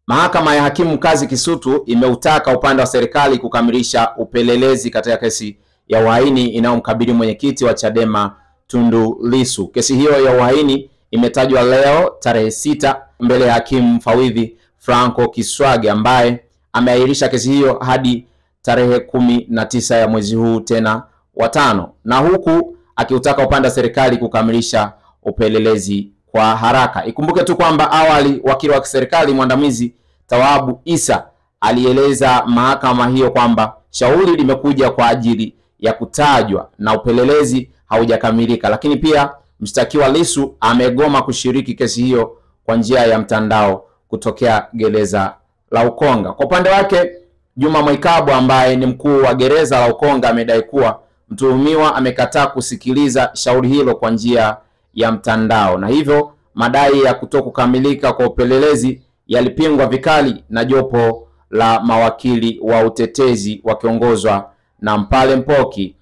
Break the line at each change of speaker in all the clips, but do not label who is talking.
Mahakama ya Hakimu Mkazi Kisutu imeutaka upande wa serikali kukamilisha upelelezi katika kesi ya uhaini inayomkabili mwenyekiti wa Chadema Tundu Lissu. Kesi hiyo ya uhaini imetajwa leo tarehe 6 mbele ya hakimu mfawidhi Franco Kiswage ambaye ameahirisha kesi hiyo hadi tarehe 19 ya mwezi huu tena wa 5, na huku akiutaka upande wa serikali kukamilisha upelelezi kwa haraka. Ikumbuke tu kwamba awali wakili wa serikali mwandamizi Tawabu Isa alieleza mahakama hiyo kwamba shauri limekuja kwa ajili ya kutajwa na upelelezi haujakamilika, lakini pia mshtakiwa Lissu amegoma kushiriki kesi hiyo kwa njia ya mtandao kutokea gereza la Ukonga. Kwa upande wake, Juma Mwikabu ambaye ni mkuu wa gereza la Ukonga amedai kuwa mtuhumiwa amekataa kusikiliza shauri hilo kwa njia ya mtandao, na hivyo madai ya kutokukamilika kwa upelelezi yalipingwa vikali na jopo la mawakili wa utetezi wakiongozwa na Mpale Mpoki.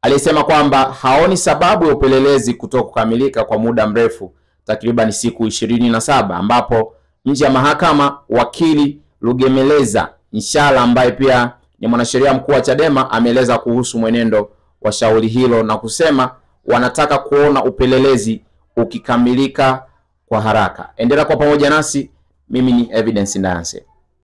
Alisema kwamba haoni sababu ya upelelezi kutokukamilika kwa muda mrefu, takriban siku 27, ambapo nje ya mahakama wakili Lugemeleza Inshala ambaye pia ni mwanasheria mkuu wa Chadema ameeleza kuhusu mwenendo wa shauri hilo na kusema wanataka kuona upelelezi ukikamilika kwa haraka. Endelea kwa pamoja nasi, mimi ni Evidence Ndayanse.